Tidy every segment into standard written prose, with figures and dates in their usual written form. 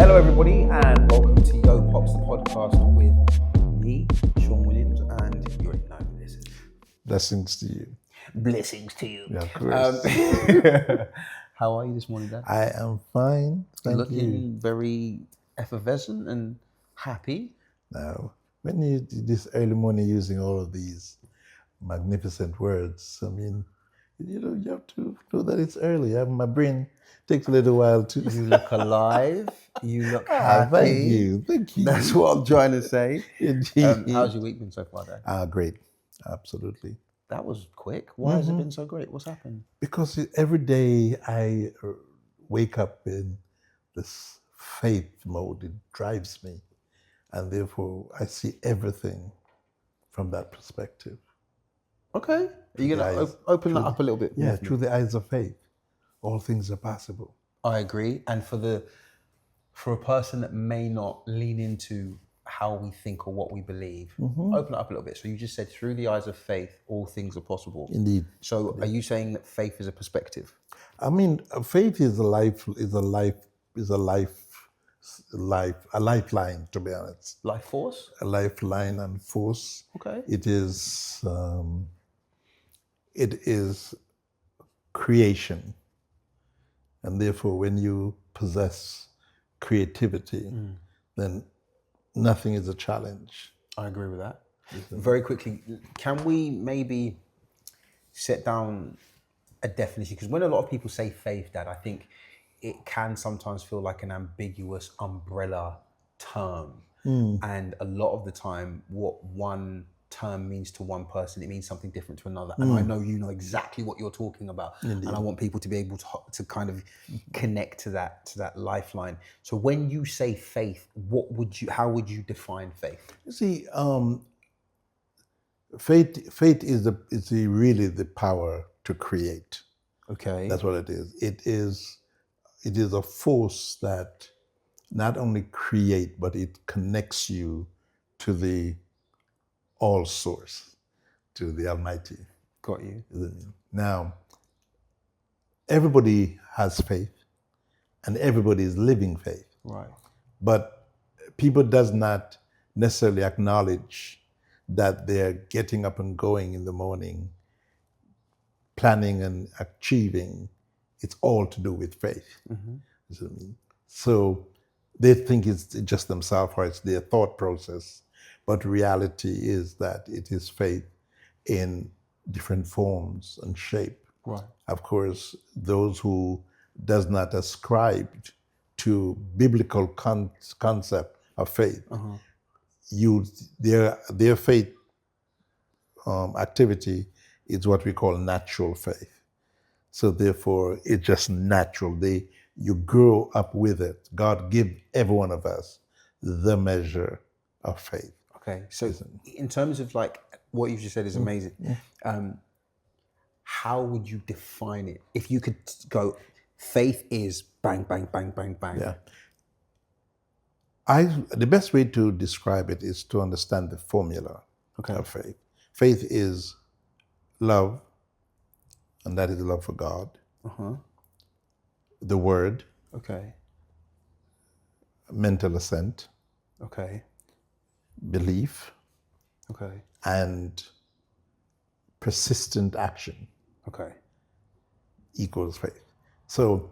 Hello everybody and welcome to Yo Pops, the podcast with me, Sean Williams, and you already know who this is. Blessings to you. Blessings to you. Yeah, of course. How are you this morning, Dad? I am fine. You're Thank you. looking very effervescent and happy. Now, when you this early morning using all of these magnificent words, I mean, you have to know that it's early. My brain takes a little while to. You look alive. You look happy. Thank you. That's what I'm trying to say. Indeed. How's your week been so far, Dad? Great, absolutely. That was quick. Why has it been so great? What's happened? Because every day I wake up in this faith mode. It drives me. And therefore, I see everything from that perspective. Okay. Are you going to open that up a little bit? Yeah, through the eyes of faith, all things are possible. I agree. And for a person that may not lean into how we think or what we believe, open it up a little bit. So you just said through the eyes of faith, all things are possible. Indeed. So are you saying that faith is a perspective? I mean, faith is a lifeline, to be honest. Life force? A lifeline and force. Okay. It is creation. And therefore, when you possess creativity, then nothing is a challenge. I agree with that. Very quickly, can we maybe set down a definition? Because when a lot of people say faith, Dad, I think it can sometimes feel like an ambiguous umbrella term. And a lot of the time, what one term means to one person, it means something different to another. And I know you know exactly what you're talking about. Indeed. And I want people to be able to kind of connect to that lifeline. So when you say faith, how would you define faith? You see, faith is really the power to create. Okay. That's what it is. It is a force that not only create, but it connects you to the all source, to the Almighty. Got you. Now, everybody has faith and everybody is living faith. Right. But people does not necessarily acknowledge that they're getting up and going in the morning, planning and achieving. It's all to do with faith. So they think it's just themselves or it's their thought process. But reality is that it is faith in different forms and shape. Right. Of course, those who does not ascribe to biblical concept of faith, their faith activity is what we call natural faith. So therefore, it's just natural. You grow up with it. God give every one of us the measure of faith. Okay, so in terms of like what you've just said is amazing. How would you define it? If you could go, faith is bang, bang, bang, bang, bang. Yeah. The best way to describe it is to understand the formula of faith. Faith is love, and that is love for God. The word. Okay. Mental assent. Okay. Belief. Okay. And persistent action. Okay. Equals faith. So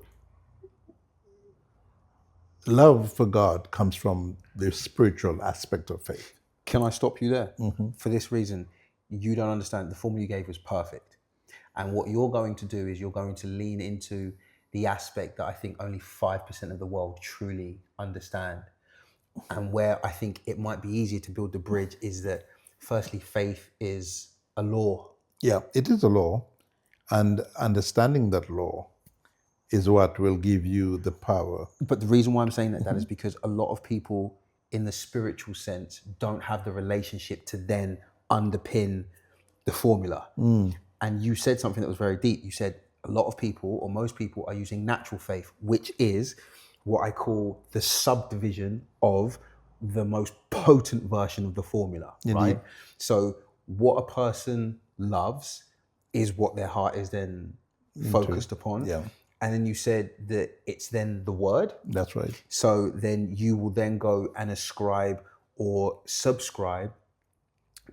love for God comes from the spiritual aspect of faith. Can I stop you there? For this reason, you don't understand. The formula you gave was perfect. And what you're going to do is you're going to lean into the aspect that I think only 5% of the world truly understand. And where I think it might be easier to build the bridge is that, firstly, faith is a law. Yeah, it is a law. And understanding that law is what will give you the power. But the reason why I'm saying that is because a lot of people in the spiritual sense don't have the relationship to then underpin the formula. And you said something that was very deep. You said a lot of people, or most people, are using natural faith, which is what I call the subdivision of the most potent version of the formula, right? So what a person loves is what their heart is then focused upon. Yeah. And then you said that it's then the word. That's right. So then you will then go and ascribe or subscribe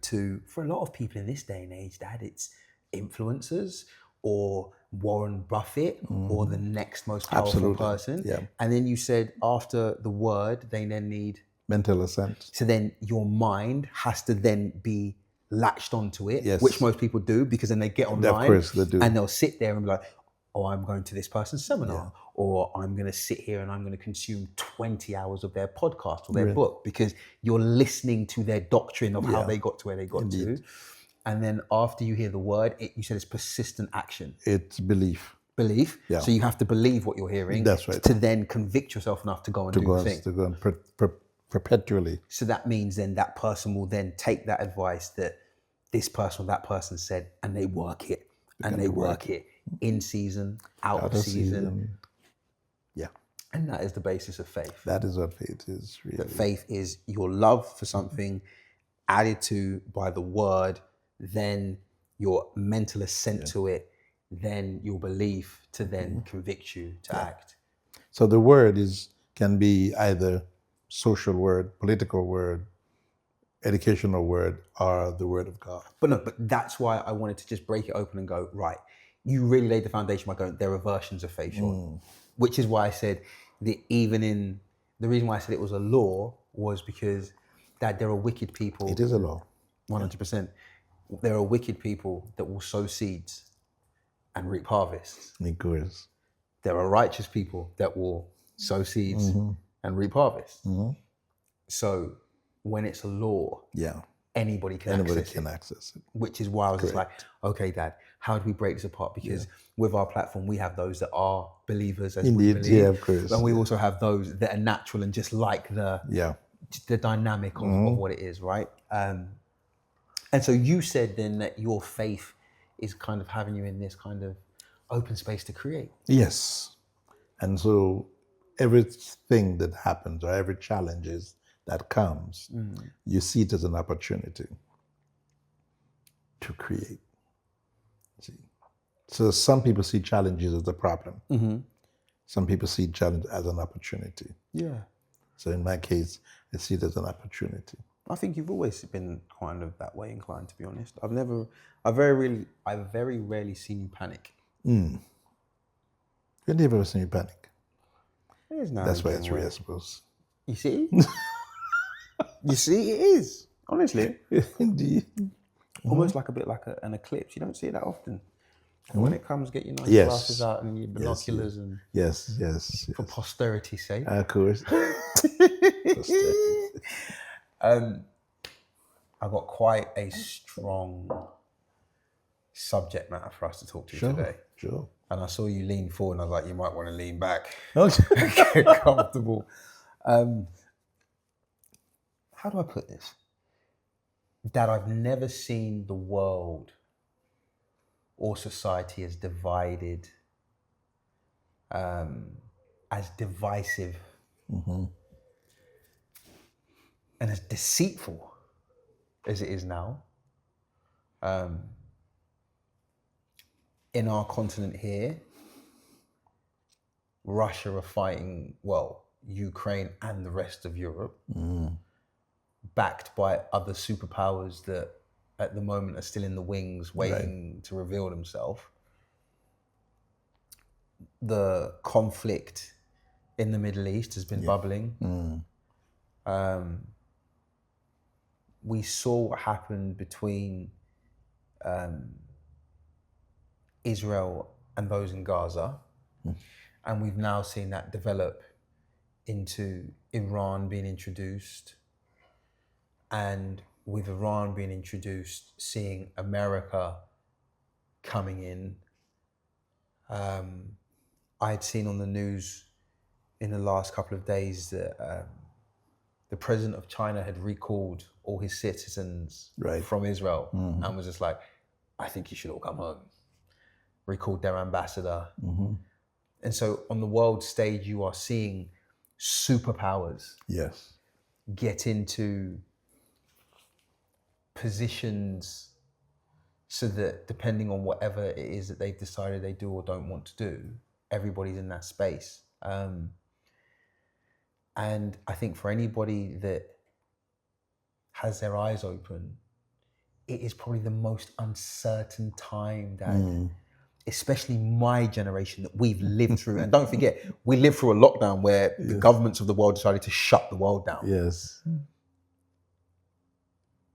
to, for a lot of people in this day and age, Dad, it's influencers or Warren Buffett or the next most powerful Absolutely. person. Yeah. And then you said after the word, they then need, Mental assent. so then your mind has to then be latched onto it, Yes. which most people do, because then they get online Of course they do. and they'll sit there and be like, oh, I'm going to this person's seminar, or I'm going to sit here and I'm going to consume 20 hours of their podcast or their book, because you're listening to their doctrine of how they got to where they got to. And then after you hear the word, you said it's persistent action. It's belief. Belief. Yeah. So you have to believe what you're hearing. That's right. To then convict yourself enough to go and do the thing. To go and perpetually. So that means then that person will then take that advice that this person or that person said, and they work it. And they work it in season, out of season. Yeah. And that is the basis of faith. That is what faith is, really. That faith is your love for something added to by the word, then your mental assent to it, then your belief to then convict you to act. So the word can be either social word, political word, educational word, or the word of God. But that's why I wanted to just break it open and go, right, you really laid the foundation by going, there are versions of faith, Sean. Which is why I said that the reason why I said it was a law was because that there are wicked people. It is a law. 100%. There are wicked people that will sow seeds and reap harvests. Of course. There are righteous people that will sow seeds and reap harvests. So when it's a law, anybody can access it. Which is why I was just like, okay, Dad, how do we break this apart? Because with our platform, we have those that are believers, as we believe. Yeah, of course. And we also have those that are natural and just like the dynamic of what it is, right? And so you said then that your faith is kind of having you in this kind of open space to create. Yes. And so everything that happens or every challenge that comes, you see it as an opportunity to create. See? So some people see challenges as a problem. Some people see challenge as an opportunity. Yeah. So in my case, I see it as an opportunity. I think you've always been kind of that way inclined, to be honest. I've very rarely seen you panic. You never seen me panic. That's why it's real, I suppose. You see? You see, it is. Honestly. Indeed. Almost like a bit like an eclipse. You don't see it that often. And when it comes, get your nice glasses out and your binoculars and yes. for posterity's sake. Of course. I've got quite a strong subject matter for us to talk to today. Sure. And I saw you lean forward and I was like, you might want to lean back. Okay. Get comfortable. How do I put this? Dad, I've never seen the world or society as divided, as divisive, and as deceitful as it is now. In our continent here, Russia are fighting, Ukraine and the rest of Europe, backed by other superpowers that at the moment are still in the wings waiting to reveal themselves. The conflict in the Middle East has been bubbling. We saw what happened between Israel and those in Gaza. And we've now seen that develop into Iran being introduced. And with Iran being introduced, seeing America coming in. I had seen on the news in the last couple of days that the president of China had recalled all his citizens from Israel and was just like, I think you should all come home. Recalled their ambassador. And so on the world stage, you are seeing superpowers get into positions so that depending on whatever it is that they've decided they do or don't want to do, everybody's in that space. And I think for anybody that has their eyes open, it is probably the most uncertain time that, especially my generation, that we've lived through. And don't forget, we lived through a lockdown where the governments of the world decided to shut the world down. Yes.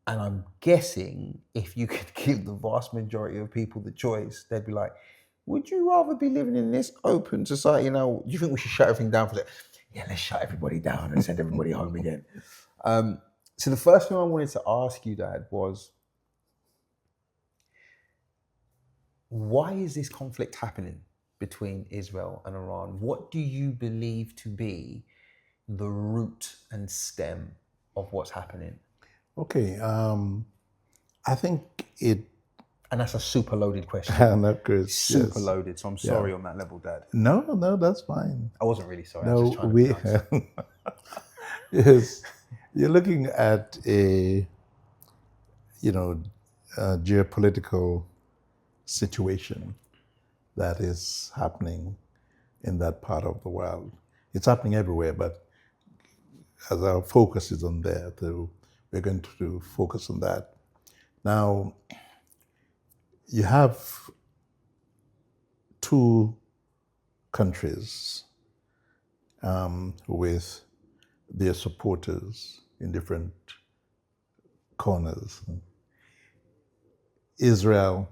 And I'm guessing if you could give the vast majority of people the choice, they'd be like, would you rather be living in this open society now? Do you think we should shut everything down for that? Yeah, let's shut everybody down and send everybody home again. So the first thing I wanted to ask you, Dad, was, why is this conflict happening between Israel and Iran? What do you believe to be the root and stem of what's happening? Okay, I think it... And that's a super loaded question. Of course, super loaded, so I'm sorry on that level, Dad. No, that's fine. I wasn't really sorry, No, I was just trying to be nice. Yes, you're looking at a geopolitical situation that is happening in that part of the world. It's happening everywhere, but as our focus is on there, we're going to focus on that. Now, you have two countries with their supporters in different corners, Israel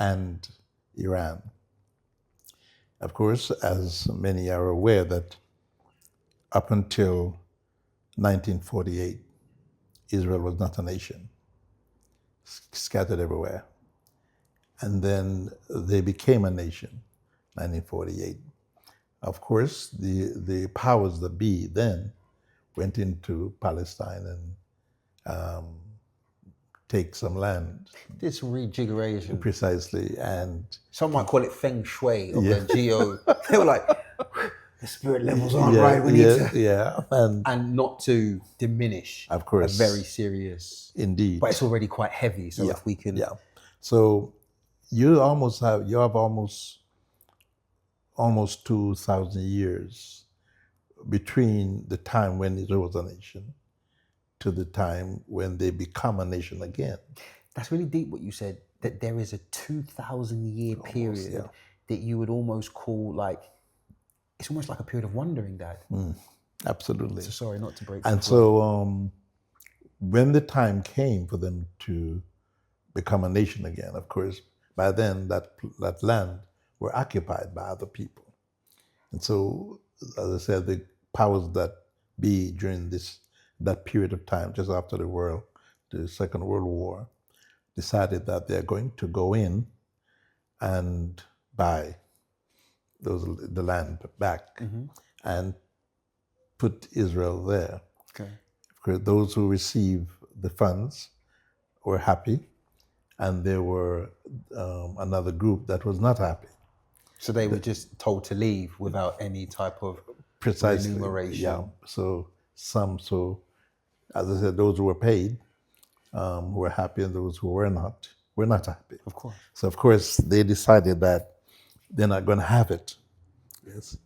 and Iran. Of course, as many are aware, that up until 1948, Israel was not a nation, scattered everywhere. And then they became a nation, 1948. Of course, the powers that be then went into Palestine and take some land. This rejiggeration. Precisely, and... Some might call it feng shui of the geo. They were like, the spirit levels aren't right, we need to... Yeah, and not to diminish, of course, a very serious... Indeed. But it's already quite heavy, so if we can... Yeah, so you have almost 2,000 years between the time when Israel was a nation to the time when they become a nation again. That's really deep what you said, that there is a 2,000-year period that you would almost call like, it's almost like a period of wondering, Dad. Absolutely. So sorry, not to break. And so when the time came for them to become a nation again, of course, by then that land were occupied by other people. And so, as I said, the powers that be during that period of time, just after the Second World War, decided that they're going to go in and buy the land back and put Israel there. Okay. Of course, those who received the funds were happy, and there were another group that was not happy. So they were just told to leave without any type of precisely remuneration. Yeah. So as I said, those who were paid were happy, and those who were not happy. Of course. So of course they decided that they're not going to have it. Yes.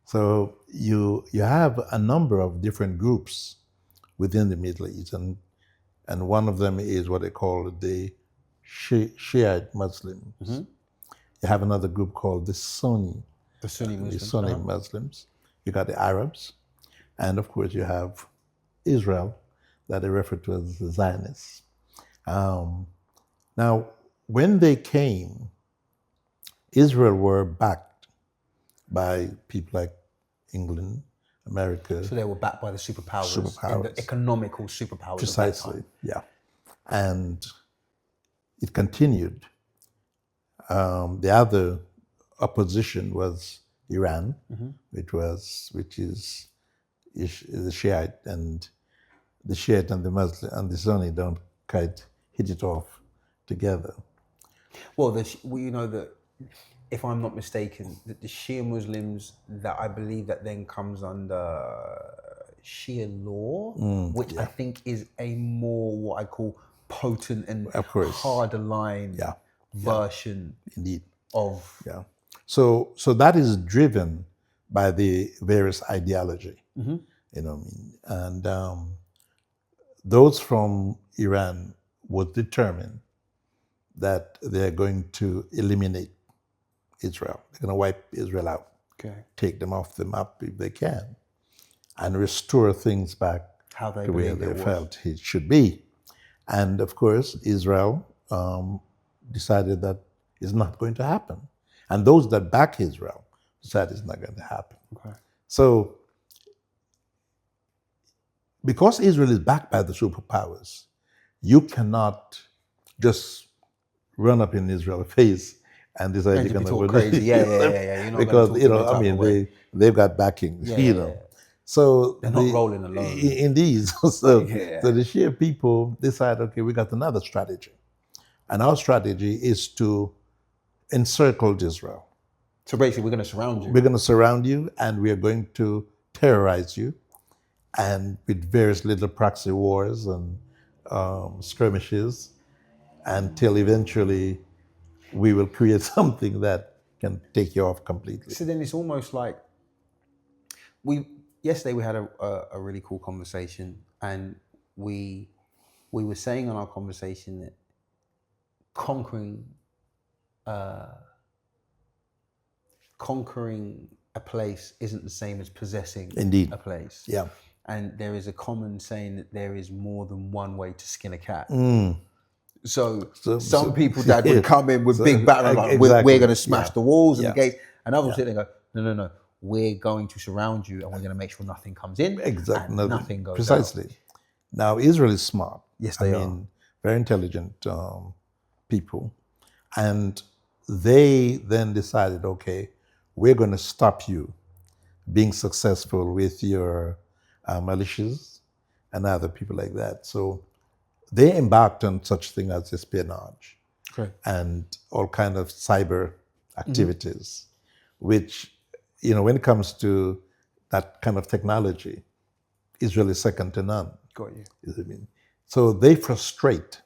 So you have a number of different groups within the Middle East, and one of them is what they call the Shiite Muslims. You have another group called the Sunni Muslims. The Sunni Muslims. You got the Arabs, and of course you have Israel, that they refer to as the Zionists. Now, when they came, Israel were backed by people like England, America. So they were backed by the superpowers. And the economical superpowers. Precisely, of that time. Yeah. And it continued. The other opposition was Iran, which is the Shiite, and the Shiite and the Muslim and the Sunni don't quite hit it off together. Well, you know that, if I'm not mistaken, that the Shia Muslims, that I believe that then comes under Shia law, which I think is a more what I call potent and harder line version Indeed. of... Yeah. So that is driven by the various ideology, you know what I mean? And those from Iran would determine that they're going to eliminate Israel. They're going to wipe Israel out, take them off the map if they can, and restore things back How they to where believe they felt it should be. And of course, Israel decided that it's not going to happen. And those that back Israel decided it's not going to happen. So, because Israel is backed by the superpowers, you cannot just run up in Israel's face and decide And you're to be going talk crazy. Yeah. You're not because gonna talk to them type of way. they've got backing, you know. So they're not rolling alone. Indeed. So the Shia people decide, okay, we got another strategy, and our strategy is to encircle Israel. So basically, we're going to surround you. We're going to surround you, and we are going to terrorize you, and with various little proxy wars and skirmishes, until eventually we will create something that can take you off completely. So then it's almost like yesterday we had a really cool conversation, and we were saying on our conversation that conquering a place isn't the same as possessing a place. Yeah. And there is a common saying that there is more than one way to skin a cat. So some people that would come in with big battering, like, we're going to smash the walls and the gates, and others sit there and go, no, we're going to surround you, and we're going to make sure nothing comes in, and nothing goes precisely out. Now, Israel is smart. Yes, they are. Very intelligent people, and they then decided, okay, we're going to stop you being successful with your militias and other people like that. So they embarked on such thing as espionage and all kind of cyber activities, which, you know, when it comes to that kind of technology, Israel is second to none. Got you. You know what I mean? So they frustrate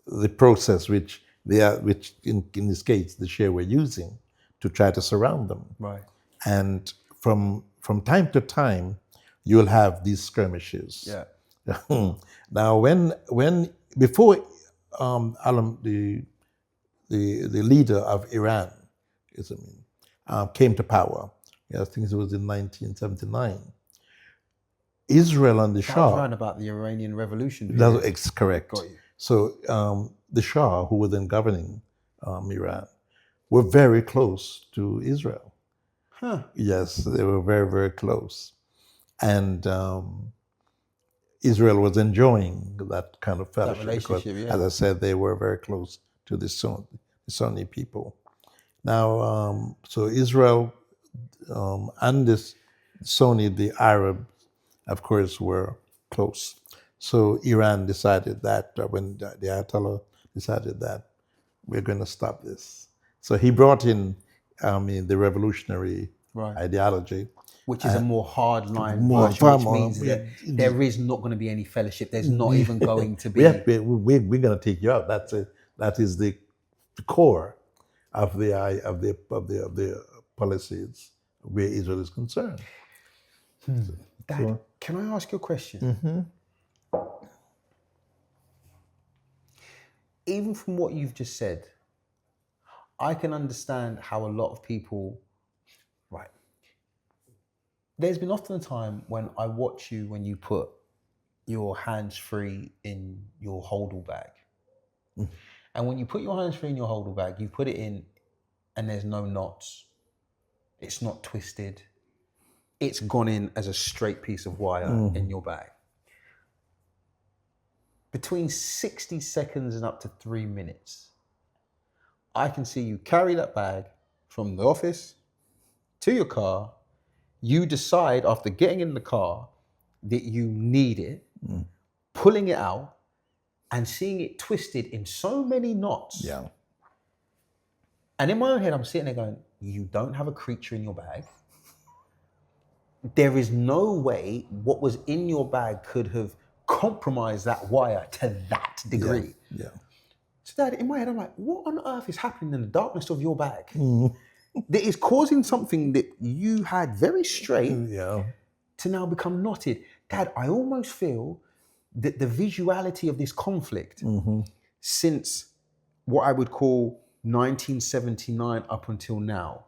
the process which in this case the Shia were using to try to surround them. Right. And from time to time, you'll have these skirmishes. Yeah. Now, before Alam, the leader of Iran, came to power, I think it was in 1979. Israel and the Shah. That was right about the Iranian Revolution. That's correct. Got you. So the Shah, who was then governing Iran, were very close to Israel. Huh. Yes, they were very, very close. And Israel was enjoying that kind of fellowship because, as I said, they were very close to the Sunni people. Now, so Israel and this Sunni, the Arab, of course, were close. So Iran decided that when the Ayatollah decided that we're going to stop this. So he brought in, the revolutionary ideology. Which is a more hard-line version, which means that there is not going to be any fellowship. There's not even going to be... We're going to take you out. That is the core of the policies where Israel is concerned. Dad, can I ask you a question? Even from what you've just said, I can understand how a lot of people... Right. There's been often a time when I watch you when you put your hands-free in your holdall bag. And when you put your hands-free in your holdall bag, you put it in and there's no knots. It's not twisted. It's gone in as a straight piece of wire in your bag. Between 60 seconds and up to 3 minutes, I can see you carry that bag from the office to your car. You decide after getting in the car that you need it, pulling it out and seeing it twisted in so many knots. Yeah. And in my own head, I'm sitting there going, you don't have a creature in your bag. There is no way what was in your bag could have compromised that wire to that degree. Yeah. So Dad, in my head, I'm like, what on earth is happening in the darkness of your bag? that is causing something that you had very straight Yeah. to now become knotted. Dad, I almost feel that the visuality of this conflict since what I would call 1979 up until now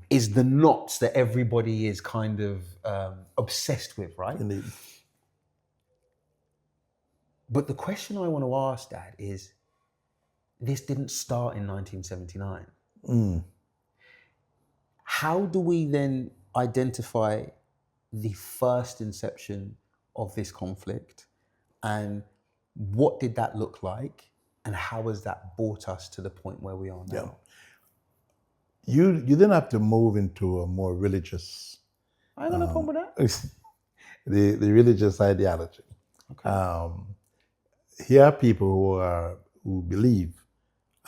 is the knots that everybody is kind of obsessed with, right? Indeed. But the question I want to ask, Dad, is this didn't start in 1979. How do we then identify the first inception of this conflict, and what did that look like, and how has that brought us to the point where we are now? Yeah. You then have to move into a more religious. I ain't got no problem with that. the religious ideology. Okay. Here are people who believe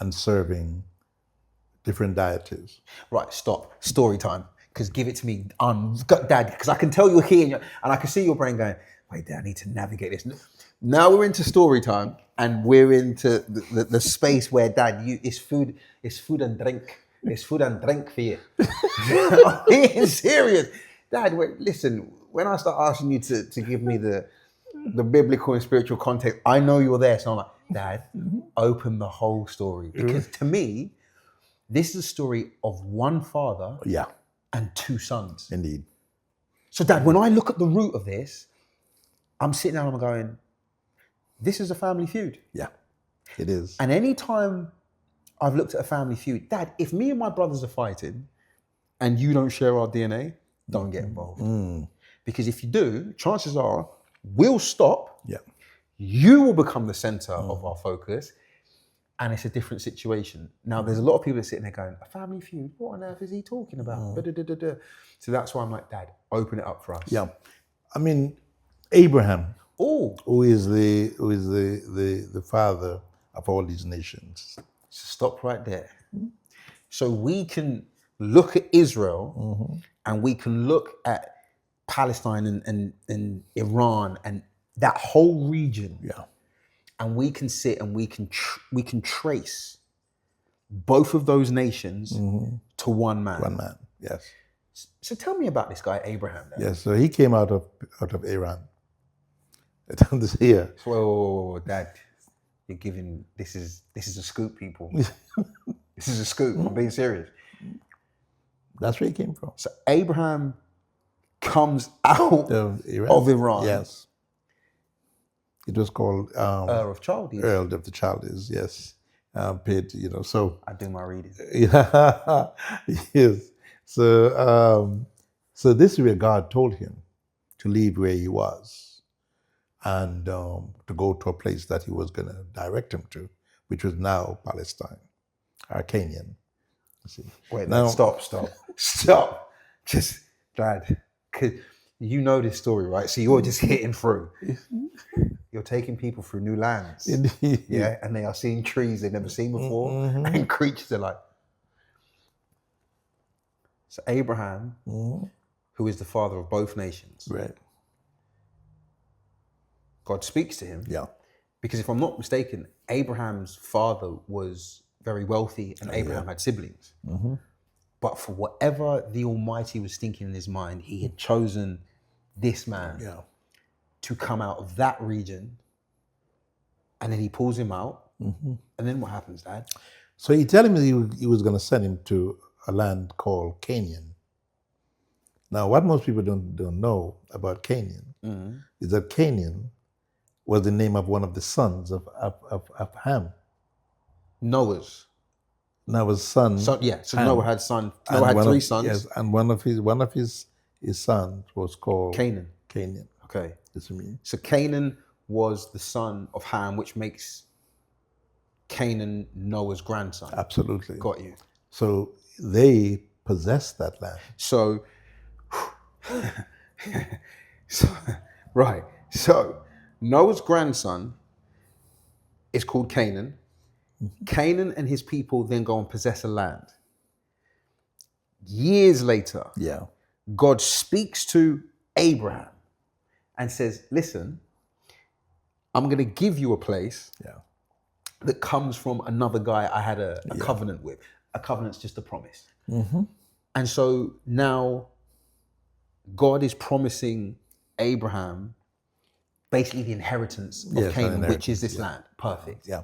in serving different deities. Right, stop. Story time. Because give it to me, Dad. Because I can tell you're here, and I can see your brain going, wait, Dad, I need to navigate this. Now we're into story time, and we're into the space where, Dad, it's food and drink. It's food and drink for you. I'm being serious. Dad, listen, when I start asking you to give me the biblical and spiritual context, I know you're there. So I'm like, Dad, open the whole story. Because to me, this is a story of one father and two sons. Indeed. So, Dad, when I look at the root of this, I'm sitting down and I'm going, this is a family feud. Yeah, it is. And any time I've looked at a family feud, Dad, if me and my brothers are fighting and you don't share our DNA, don't get involved. Because if you do, chances are we'll stop. Yeah. You will become the center of our focus, and it's a different situation. Now, there's a lot of people that are sitting there going, a family feud? What on earth is he talking about? So that's why I'm like, Dad, open it up for us. Yeah. I mean, Abraham, Oh, who is the father of all these nations. stop right there. So we can look at Israel and we can look at Palestine and Iran and that whole region. Yeah. And we can sit and we can trace both of those nations to one man. One man, yes. So tell me about this guy, Abraham. Then. Yes, so he came out of Iran. It's here. Whoa, Dad, you're giving, this is a scoop, people. This is a scoop, I'm being serious. That's where he came from. So Abraham comes out of Iran. Yes. It was called of Chaldees. Earl of the Chaldees, yes. Paid, so. I do my reading. Yeah, yes. So this is where God told him to leave where he was and to go to a place that he was going to direct him to, which was now Palestine, or Canaan. See. Wait, now, stop. Just, Dad, because you know this story, right? So you're just hitting through. You're taking people through new lands. Indeed. Yeah, and they are seeing trees they've never seen before and creatures they're like. So Abraham, who is the father of both nations, right? God speaks to him. Yeah. Because if I'm not mistaken, Abraham's father was very wealthy and Abraham had siblings. But for whatever the Almighty was thinking in his mind, he had chosen this man to come out of that region, and then he pulls him out. And then what happens, Dad? So he tell him that he was going to send him to a land called Canaan. Now, what most people don't know about Canaan is that Canaan was the name of one of the sons of Ham. Noah's son. So Ham. Noah had three sons. Yes, and one of his sons was called Canaan. Okay. That's what I mean. So Canaan was the son of Ham, which makes Canaan Noah's grandson. Absolutely. Got you. So they possessed that land. So Noah's grandson is called Canaan. Canaan and his people then go and possess a land. Years later, God speaks to Abraham and says, listen, I'm going to give you a place that comes from another guy I had a covenant with. A covenant's just a promise. And so now God is promising Abraham basically the inheritance of Yes, Canaan, an which is this inheritance, land. Perfect. Yeah.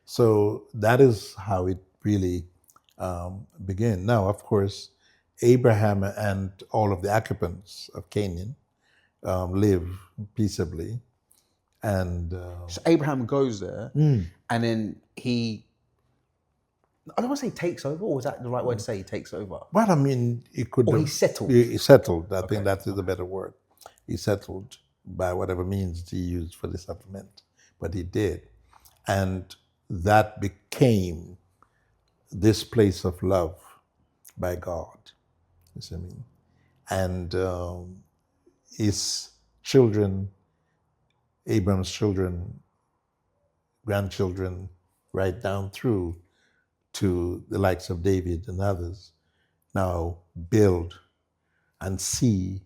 So that is how it really began. Now, of course, Abraham and all of the occupants of Canaan live peaceably. And So Abraham goes there, and then I don't want to say takes over, or is that the right word to say? He takes over. well, I mean, it could Or have, he settled. He settled. I Okay. think that is a better word. He settled by whatever means he used for the settlement, but he did, and that became this place of love by God. You see what I mean? And his children, Abraham's children, grandchildren, right down through to the likes of David and others, now build and see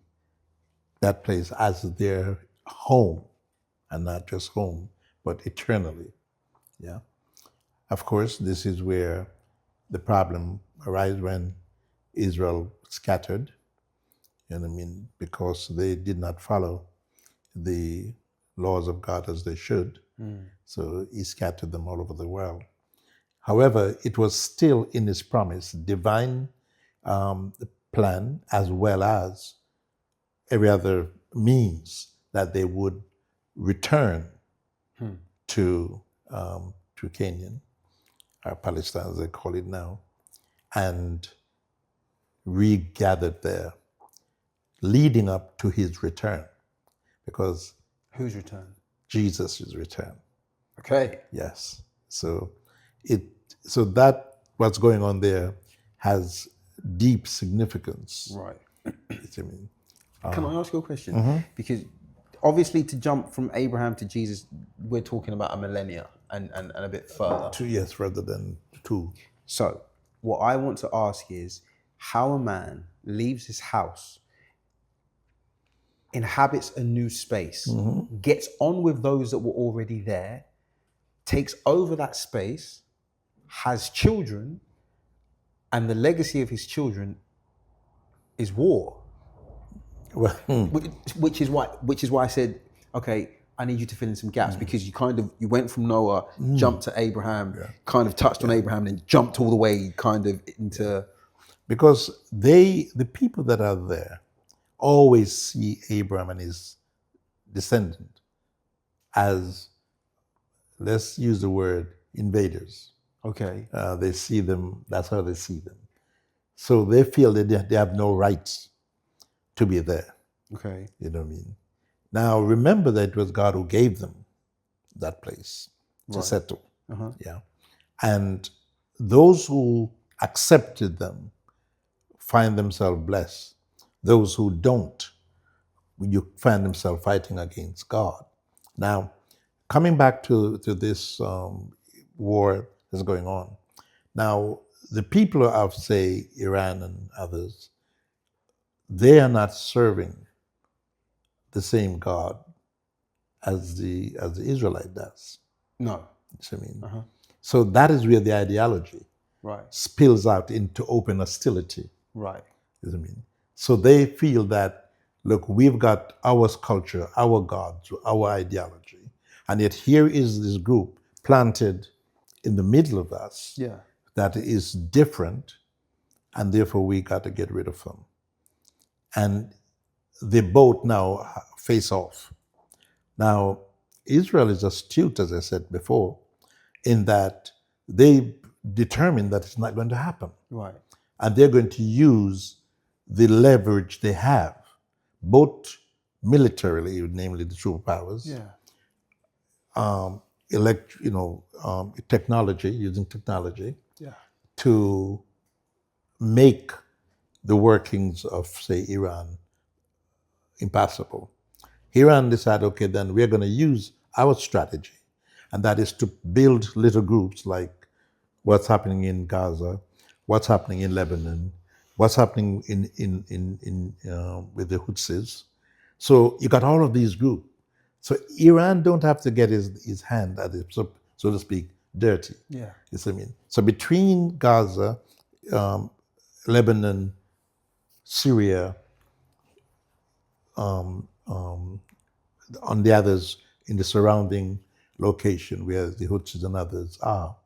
that place as their home, and not just home, but eternally. Yeah. Of course, this is where the problem arises when Israel scattered, and I mean, because they did not follow the laws of God as they should. So he scattered them all over the world. However, it was still in his promise, divine plan, as well as every other means that they would return to Canaan, or Palestine as they call it now, and regathered there, leading up to his return, because Whose return? Jesus' return. Okay. Yes. So that what's going on there has deep significance. Right. I mean, Can I ask you a question? Because obviously, to jump from Abraham to Jesus, we're talking about a millennia and a bit further. 2 years rather than 2. So, what I want to ask is how a man leaves his house, inhabits a new space, gets on with those that were already there, takes over that space, has children, and the legacy of his children is war. Well, Which is why I said, okay, I need you to fill in some gaps, because you went from Noah, jumped to Abraham, kind of touched on Abraham, and jumped all the way kind of into. because the people that are there always see Abraham and his descendant as, let's use the word, invaders. Okay. They see them, that's how they see them. So they feel that they have no rights to be there. Okay. You know what I mean? Now, remember that it was God who gave them that place to settle. Yeah. And those who accepted them find themselves blessed. Those who don't, you find themselves fighting against God. Now, coming back to this war that's going on. Now, the people of, say, Iran and others, they are not serving the same God as the Israelite does. No. You see what I mean? So that is where the ideology spills out into open hostility. Right. You know what I mean? So they feel that, look, we've got our culture, our gods, our ideology, and yet here is this group planted in the middle of us that is different, and therefore we got to get rid of them. And they both now face off. Now, Israel is astute, as I said before, in that they determined that it's not going to happen. Right. And they're going to use the leverage they have, both militarily, namely the superpowers, technology, using technology, to make the workings of, say, Iran impossible. Iran decided, okay, then we're going to use our strategy, and that is to build little groups like what's happening in Gaza, what's happening in Lebanon, what's happening in with the Houthis. So you got all of these groups. So Iran don't have to get his hand at it, so to speak, dirty. Yeah. You see what I mean? So between Gaza, Lebanon, Syria, on the others in the surrounding location where the Houthis and others are.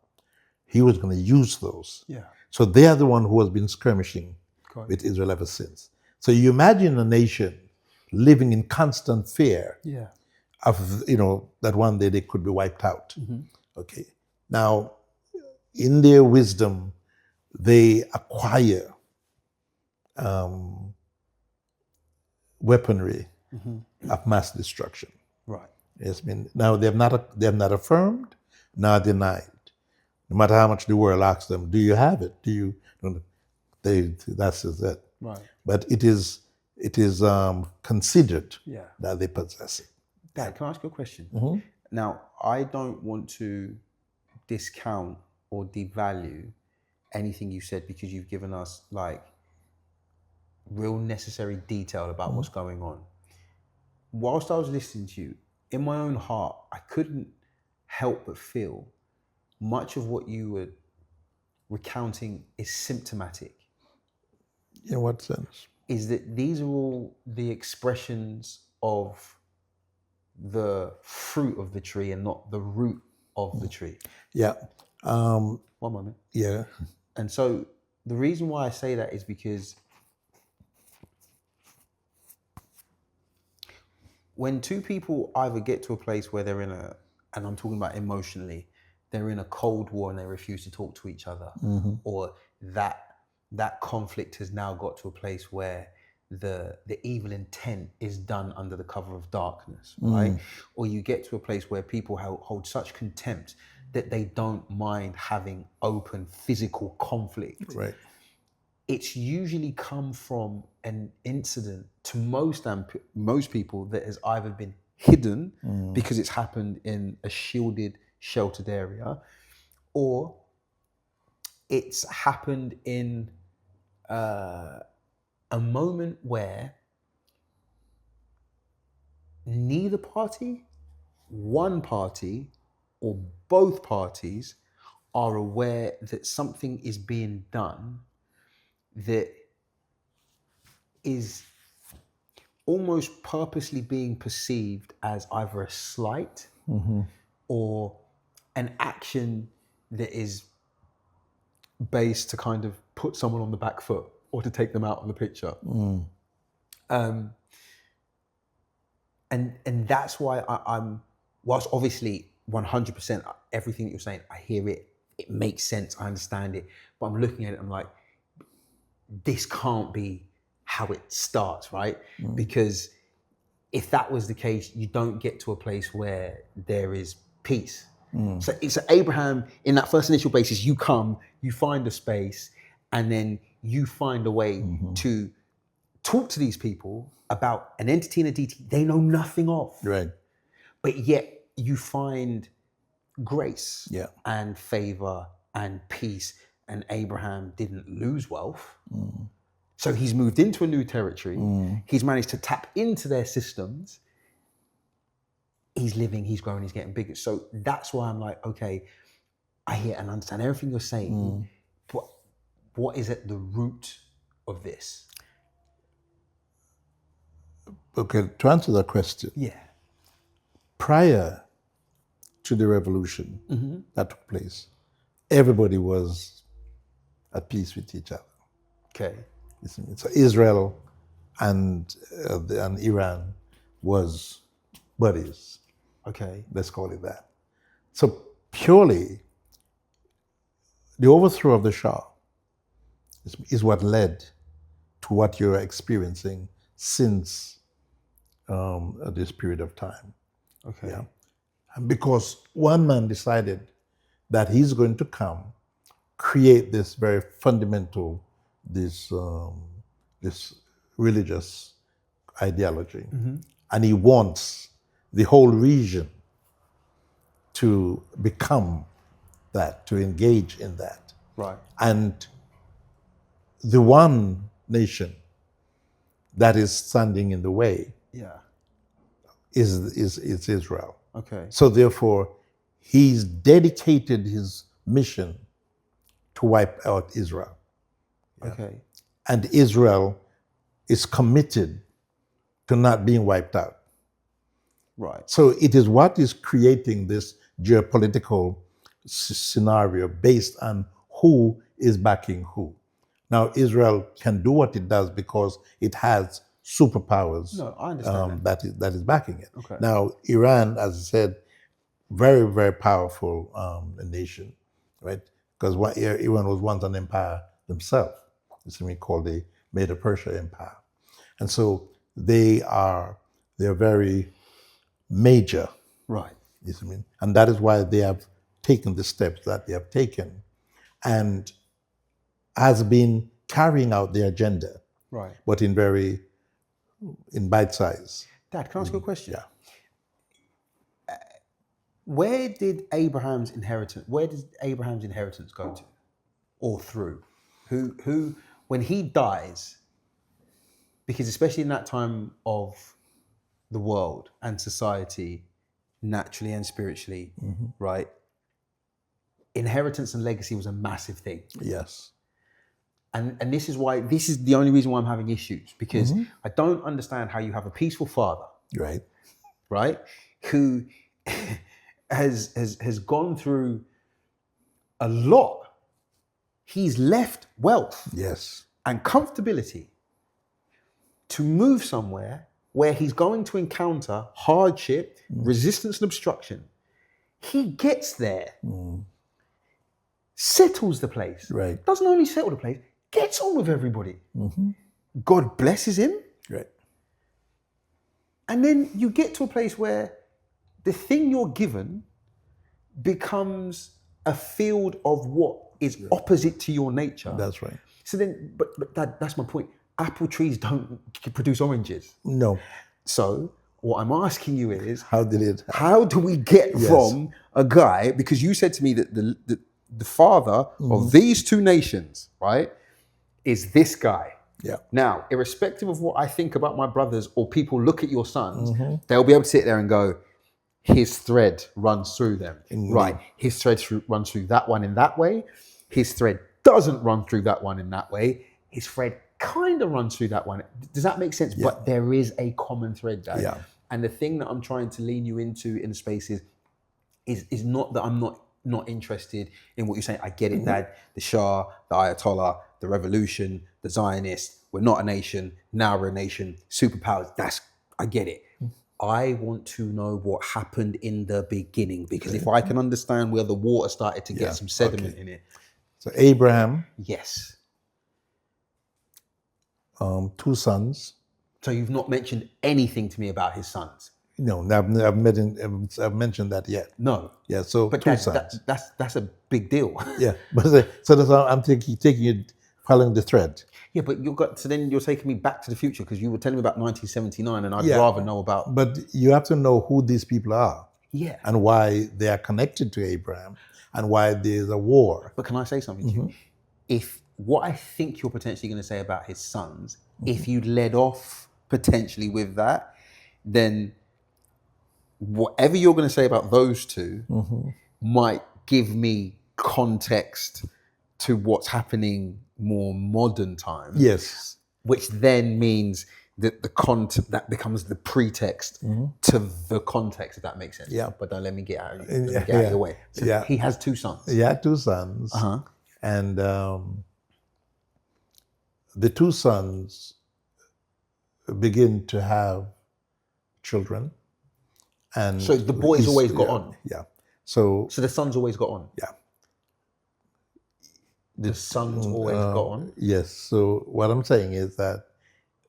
He was going to use those. Yeah. So they are the one who has been skirmishing Correct. with Israel ever since. So you imagine a nation living in constant fear Yeah. of, that one day they could be wiped out. Okay. Now, in their wisdom, they acquire weaponry of mass destruction. Right. Yes, now they have not affirmed, nor denied. No matter how much the world asks them, do you have it? Do you? That's it. Right. But it is considered that they possess it. Dad, can I ask you a question? Now, I don't want to discount or devalue anything you said because you've given us like real necessary detail about what's going on. Whilst I was listening to you, in my own heart, I couldn't help but feel much of what you were recounting is symptomatic. In what sense? Is that these are all the expressions of the fruit of the tree and not the root of the tree. Yeah. One moment. Yeah. And so the reason why I say that is because when two people either get to a place where they're and I'm talking about emotionally, they're in a cold war and they refuse to talk to each other, or that conflict has now got to a place where the evil intent is done under the cover of darkness, right? Or you get to a place where people hold such contempt that they don't mind having open physical conflict. Right. It's usually come from an incident to most people that has either been hidden because it's happened in a shielded, sheltered area, or it's happened in a moment where neither party, one party, or both parties are aware that something is being done that is almost purposely being perceived as either a slight or an action that is based to kind of put someone on the back foot or to take them out of the picture. And that's why I'm, whilst obviously 100% everything that you're saying, I hear it, it makes sense, I understand it, but I'm looking at it, I'm like, this can't be how it starts, right? Because if that was the case, you don't get to a place where there is peace. So it's Abraham, in that first initial basis, you come, you find a space, and then you find a way to talk to these people about an entity and a deity they know nothing of. Right. But yet you find grace Yeah. and favor and peace, and Abraham didn't lose wealth. So he's moved into a new territory. He's managed to tap into their systems. He's living, he's growing, he's getting bigger. So that's why I'm like, okay, I hear and understand everything you're saying, but what is at the root of this? Okay, to answer that question, Yeah. prior to the revolution that took place, everybody was at peace with each other. Okay. So Israel and Iran was buddies. Okay. Let's call it that. So purely, the overthrow of the Shah is what led to what you're experiencing since this period of time. Okay. Yeah. And because one man decided that he's going to come, create this very fundamental, this religious ideology, and he wants the whole region to become that, to engage in that. Right. And the one nation that is standing in the way is Israel. Okay. So therefore, he's dedicated his mission to wipe out Israel. Okay. And Israel is committed to not being wiped out. Right. So it is what is creating this geopolitical scenario based on who is backing who. Now, Israel can do what it does because it has superpowers No, I understand that is backing it. Okay. Now, Iran, as I said, very, very powerful nation, right? Because Iran was once an empire themselves. It's something called the Medo-Persia Empire. And so they're very major. Right. You see what I mean? And that is why they have taken the steps that they have taken and has been carrying out their agenda, Right. but in bite size. Dad, can I ask you a question? Yeah. Where did Abraham's inheritance go to? Or through? Who when he dies, because especially in that time of the world and society, naturally and spiritually, right? Inheritance and legacy was a massive thing. Yes. And this is the only reason why I'm having issues, because I don't understand how you have a peaceful father, right, who has gone through a lot. He's left wealth and comfortability to move somewhere where he's going to encounter hardship, resistance and obstruction. He gets there, settles the place, doesn't only settle the place, gets on with everybody. God blesses him. And then you get to a place where the thing you're given becomes a field of what is opposite to your nature. That's right. So then, but that's my point. Apple trees don't produce oranges. No. So what I'm asking you is, how do we get from a guy, because you said to me that the father of these two nations, right, is this guy. Yeah. Now, irrespective of what I think about my brothers or people look at your sons, they'll be able to sit there and go, his thread runs through them. Right. His thread runs through that one in that way. His thread doesn't run through that one in that way. His thread kind of runs through that one. Does that make sense? Yeah. But there is a common thread, Dad. Yeah. And the thing that I'm trying to lean you into in the space is not that I'm not interested in what you're saying. I get it, Dad. The Shah, the Ayatollah, the revolution, the Zionists. We're not a nation. Now we're a nation. Superpowers. I get it. I want to know what happened in the beginning, because if I can understand where the water started to get some sediment in it. So Abraham. Yes. 2 sons. So you've not mentioned anything to me about his sons? No, I've mentioned that yet. No. Yeah, so but 2 sons. That's a big deal. Yeah, but so that's how I'm taking it, following the thread. Yeah, but then you're taking me back to the future, because you were telling me about 1979, and I'd rather know about. But you have to know who these people are. Yeah. And why they are connected to Abraham, and why there's a war. But can I say something to you? If what I think you're potentially going to say about his sons, if you led off potentially with that, then whatever you're going to say about those two might give me context to what's happening more modern times. Yes. Which then means that that becomes the pretext to the context, if that makes sense. Yeah. But don't let me get out of your way. So he has 2 sons. He had 2 sons. And the 2 sons begin to have children. And so the boys always got on. Yeah. So the sons always got on. Yeah. The sons always got on. Yes. So what I'm saying is that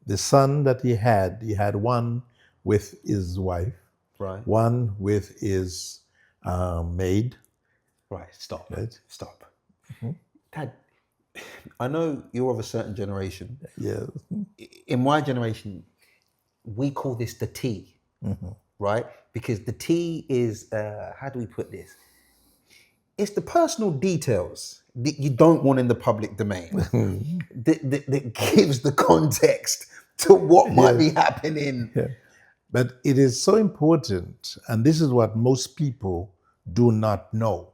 the son that he had one with his wife, right? One with his maid. Right. Stop. Right. Stop. Dad, I know you're of a certain generation. Yes. In my generation, we call this the T, right? Because the T is, how do we put this? It's the personal details that you don't want in the public domain that gives the context to what might be happening. Yeah. But it is so important, and this is what most people do not know,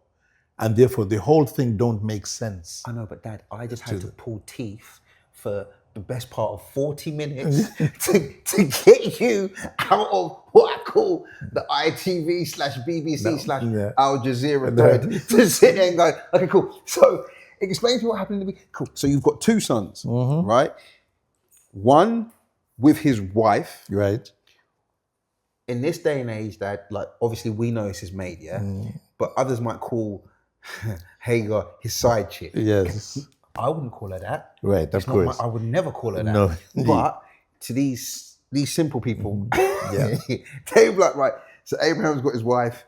and therefore the whole thing don't make sense. I know, but Dad, I just had to pull teeth for the best part of 40 minutes to get you out of what I call the ITV / BBC / Al Jazeera thread to sit there and go, okay, cool. So explain to me what happened in the week. Cool. So you've got 2 sons, right? One with his wife. Right. In this day and age, that like obviously we know it's his mate, yeah? But others might call Hagar his side chick. Yes. I wouldn't call her that. Right, of course. I would never call her that. No, but to these simple people, Yeah. they're like, right, so Abraham's got his wife,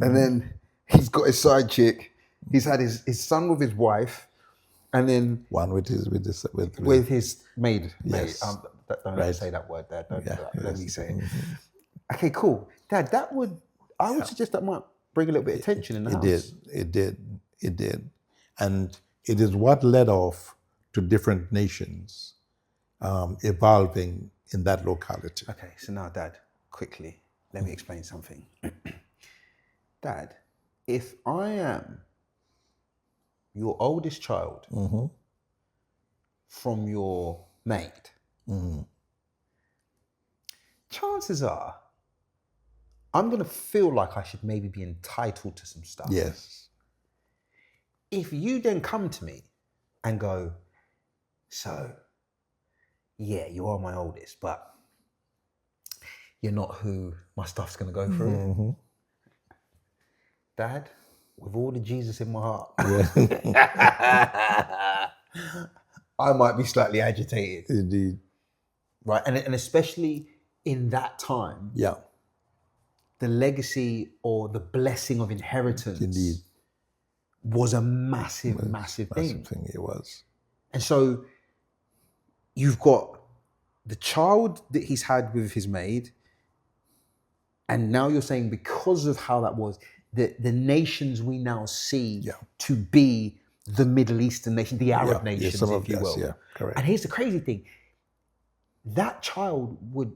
and then he's got his side chick. He's had his son with his wife, and then one with his maid. Yes. Don't say that word there. Let me say it. Okay, cool. Dad, I would suggest that might bring a little bit of tension in the house. It did. And it is what led off to different nations evolving in that locality. Okay, so now, Dad, quickly, let me explain something. Dad, if I am your oldest child from your mate, chances are I'm going to feel like I should maybe be entitled to some stuff. Yes. If you then come to me and go, so, yeah, you are my oldest, but you're not who my stuff's going to go through. Dad, with all the Jesus in my heart, I might be slightly agitated. Indeed. Right, and especially in that time, the legacy or the blessing of inheritance Indeed. was a massive thing. Massive thing it was. And so you've got the child that he's had with his maid, and now you're saying because of how that was, the nations we now see to be the Middle Eastern nation, the Arab nations, if you will. Yeah, correct. And here's the crazy thing. That child would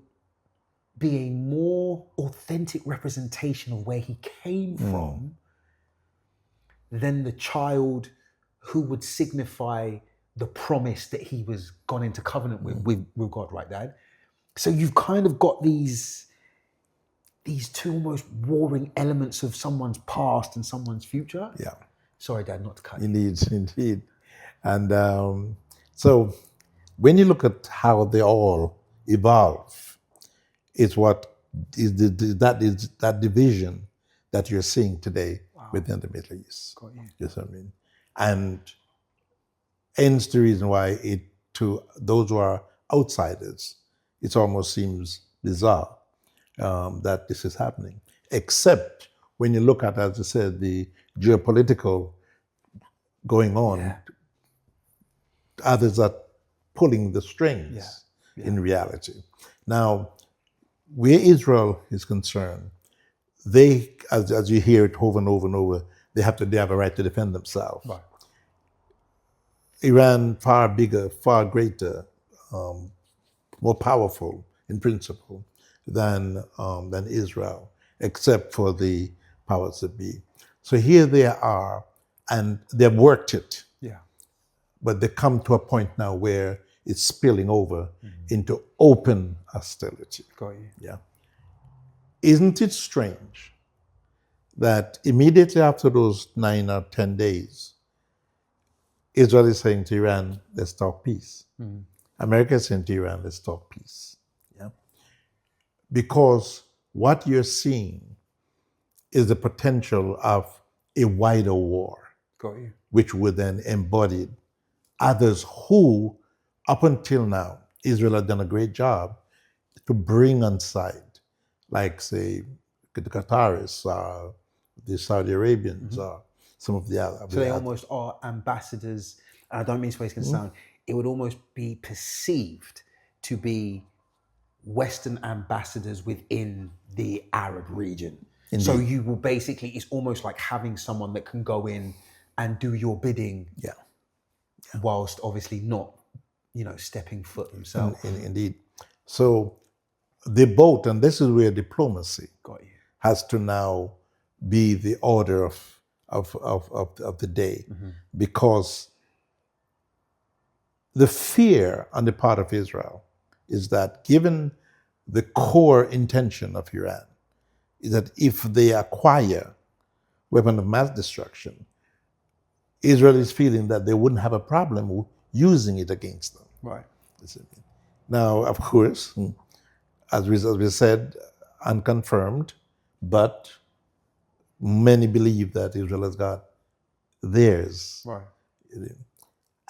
be a more authentic representation of where he came from than the child who would signify the promise that he was gone into covenant with God, right, Dad? So you've kind of got these two almost warring elements of someone's past and someone's future. Yeah. Sorry, Dad, not to cut you. Indeed. And so when you look at how they all evolve, it's what is that division that you're seeing today within the Middle East. Got you. You know what I mean? And hence the reason why to those who are outsiders, it almost seems bizarre that this is happening. Except when you look at, as I said, the geopolitical going on, others are pulling the strings in reality. Now, where Israel is concerned, they, as you hear it over and over and over, they have a right to defend themselves. Right. Iran, far bigger, far greater, more powerful in principle than Israel, except for the powers that be. So here they are, and they've worked it. Yeah. But they come to a point now where it's spilling over into open hostility. Got you. Yeah. Isn't it strange that immediately after those 9 or 10 days, Israel is saying to Iran, let's talk peace. America is saying to Iran, let's talk peace. Yeah. Because what you're seeing is the potential of a wider war. Got you. Which would then embody others who, up until now, Israel had done a great job to bring on side, like, say, the Qataris, the Saudi Arabians, some of the other. So they almost are ambassadors. I don't mean to waste sound. It would almost be perceived to be Western ambassadors within the Arab region. Indeed. So you will basically, it's almost like having someone that can go in and do your bidding, whilst obviously not, stepping foot himself. Indeed. So the boat, and this is where diplomacy has to now be the order of the day, because the fear on the part of Israel is that, given the core intention of Iran, is that if they acquire weapon of mass destruction, Israel is feeling that they wouldn't have a problem using it against them. Right. Now, of course, as we said, unconfirmed, but many believe that Israel has got theirs. Right.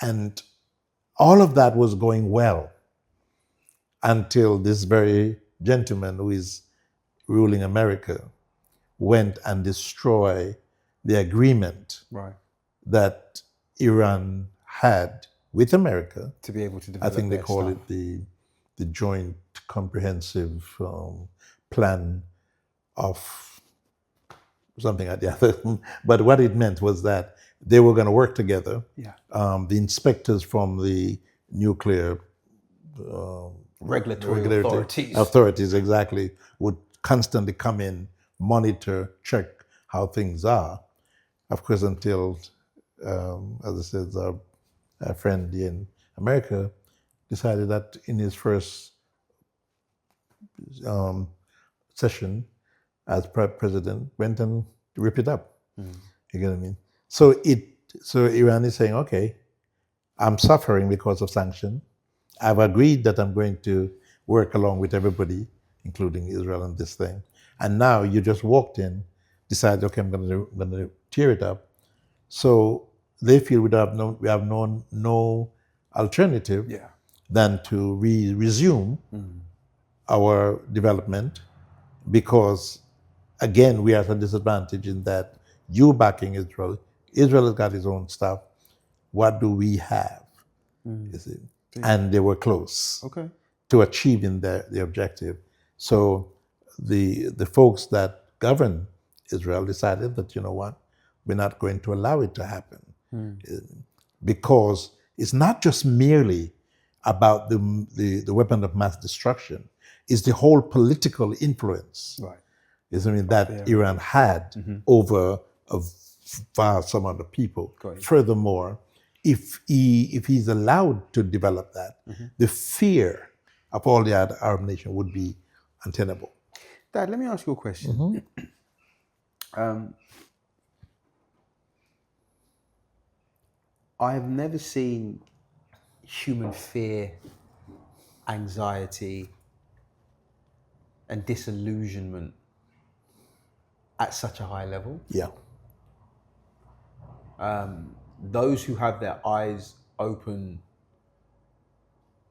And all of that was going well until this very gentleman who is ruling America went and destroyed the agreement Right. that Iran had with America To be able to I develop think they their call stuff. it the Joint Comprehensive Plan of something like that. But what it meant was that they were going to work together. Yeah. The inspectors from the nuclear Regulatory authorities exactly would constantly come in, monitor, check how things are. Of course, until, as I said, our friend in America decided that in his first session as president, went and ripped it up. You get what I mean? So Iran is saying, okay, I'm suffering because of sanction. I've agreed that I'm going to work along with everybody, including Israel, on this thing. And now you just walked in, decided, okay, I'm going to tear it up. So they feel we have no alternative Yeah. than to resume our development, because again we are at a disadvantage in that you backing Israel. Israel has got its own stuff. What do we have? You see? And they were close Okay. to achieving their objective. So the folks that govern Israel decided that, you know what, we're not going to allow it to happen. Because it's not just merely about the weapon of mass destruction, it's the whole political influence. Right. That Iran had over a vast amount of people. Furthermore, if he's allowed to develop that, the fear of all the other Arab nations would be untenable. Dad, let me ask you a question. I have never seen human fear, anxiety, and disillusionment at such a high level. Yeah. Those who have their eyes open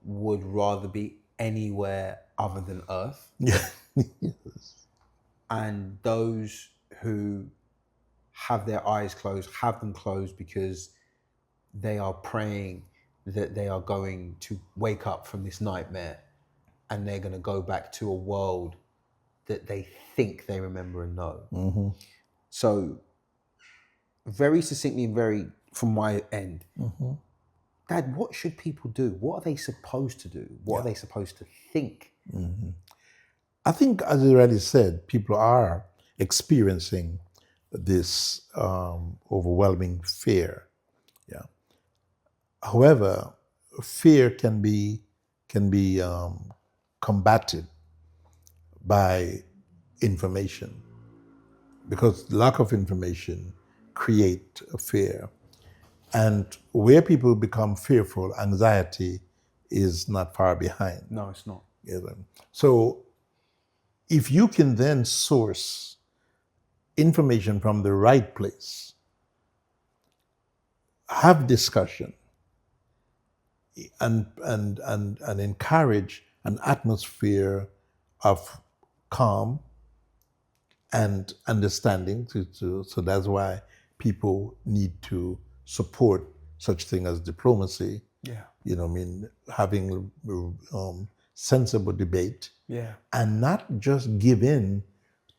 would rather be anywhere other than Earth. Yeah. And those who have their eyes closed have them closed because they are praying that they are going to wake up from this nightmare and they're going to go back to a world that they think they remember and know. So very succinctly and very from my end, Dad, what should people do? What are they supposed to do? What are they supposed to think? I think, as you already said, people are experiencing this overwhelming fear. Yeah. However, fear can be combated by information, because lack of information create a fear. And where people become fearful, anxiety is not far behind. No, it's not. So if you can then source information from the right place, have discussion, and encourage an atmosphere of calm and understanding, so that's why people need to support such thing as diplomacy. Yeah. Having sensible debate. Yeah. And not just give in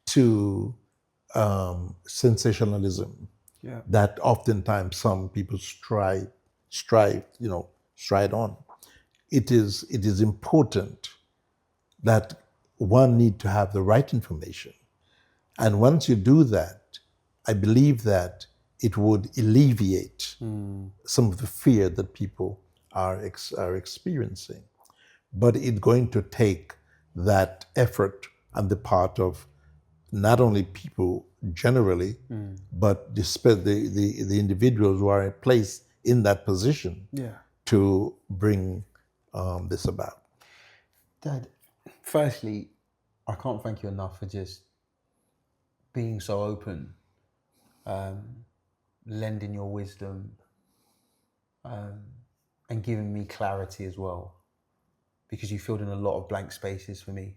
to sensationalism. Yeah. That oftentimes some people stride on. It is important that one need to have the right information. And once you do that, I believe that it would alleviate some of the fear that people are experiencing. But it's going to take that effort on the part of not only people generally, but the individuals who are placed in that position to bring this about. Dad, firstly, I can't thank you enough for just being so open, lending your wisdom, and giving me clarity as well, because you filled in a lot of blank spaces for me.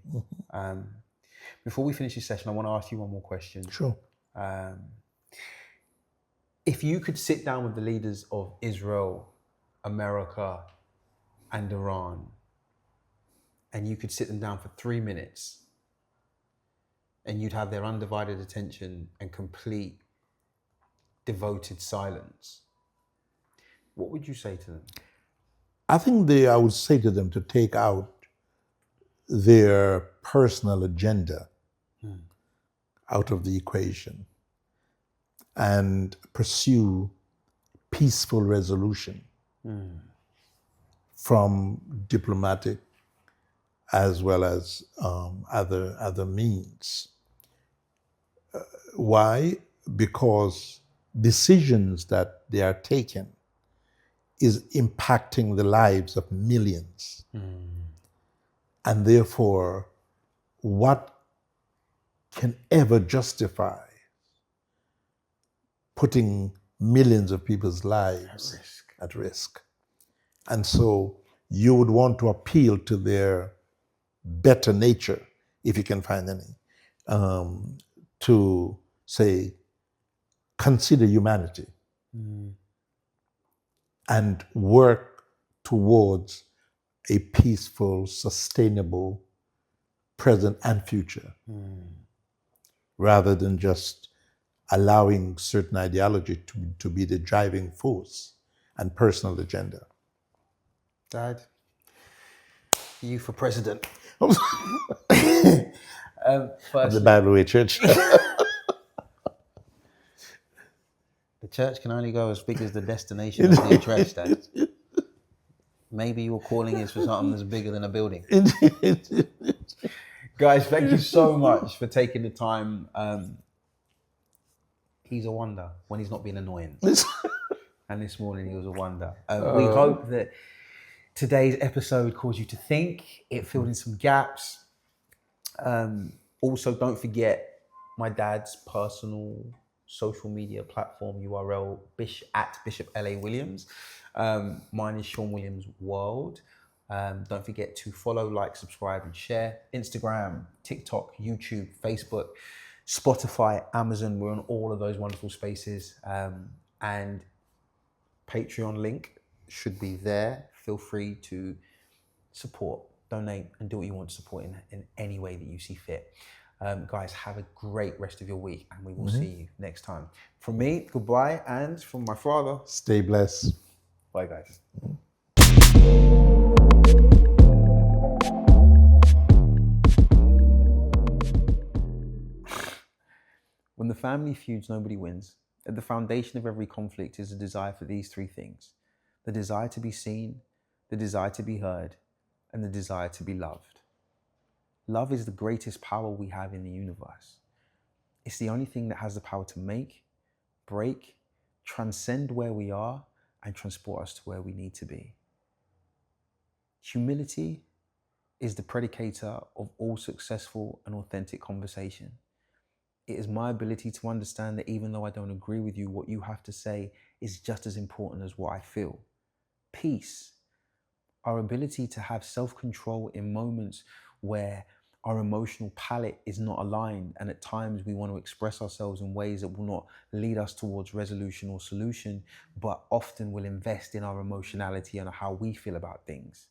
Before we finish this session, I want to ask you one more question. Sure. If you could sit down with the leaders of Israel, America, and Iran, and you could sit them down for 3 minutes, and you'd have their undivided attention and complete devoted silence, what would you say to them? I think I would say to them to take out their personal agenda out of the equation and pursue peaceful resolution from diplomatic as well as other means. Why? Because decisions that they are taking is impacting the lives of millions. And therefore, what can ever justify putting millions of people's lives at risk? And so you would want to appeal to their better nature, if you can find any, to say, consider humanity and work towards a peaceful, sustainable present and future, rather than just allowing certain ideology to be the driving force and personal agenda. Dad, you for president. Of the Bible Way Church. The church can only go as big as the destination of the address, Dad. Maybe your calling is for something that's bigger than a building. Guys, thank you so much for taking the time. He's a wonder when he's not being annoying. And this morning he was a wonder. We hope that today's episode caused you to think. It filled in some gaps. Also, don't forget my dad's personal social media platform URL, at Bishop L.A. Williams. Mine is Sean Williams World. Don't forget to follow, like, subscribe, and share. Instagram, TikTok, YouTube, Facebook, Spotify, Amazon. We're on all of those wonderful spaces. And Patreon link should be there. Feel free to support, donate, and do what you want to support in any way that you see fit. Guys, have a great rest of your week, and we will see you next time. From me, goodbye, and from my father, stay blessed. Bye, guys. When the family feuds, nobody wins. At the foundation of every conflict is a desire for these three things: the desire to be seen, the desire to be heard, and the desire to be loved. Love is the greatest power we have in the universe. It's the only thing that has the power to make, break, transcend where we are, and transport us to where we need to be. Humility is the predicator of all successful and authentic conversation. It is my ability to understand that even though I don't agree with you, what you have to say is just as important as what I feel. Peace, our ability to have self-control in moments where our emotional palette is not aligned, and at times we want to express ourselves in ways that will not lead us towards resolution or solution, but often will invest in our emotionality and how we feel about things.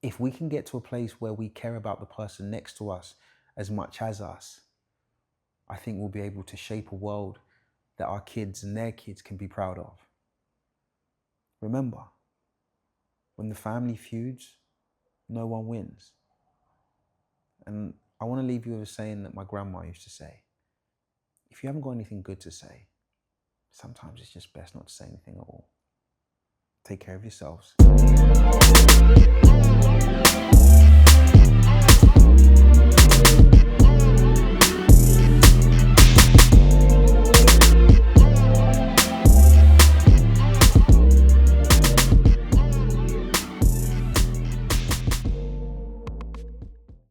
If we can get to a place where we care about the person next to us as much as us, I think we'll be able to shape a world that our kids and their kids can be proud of. Remember, when the family feuds, no one wins. And I want to leave you with a saying that my grandma used to say: if you haven't got anything good to say, sometimes it's just best not to say anything at all. Take care of yourselves.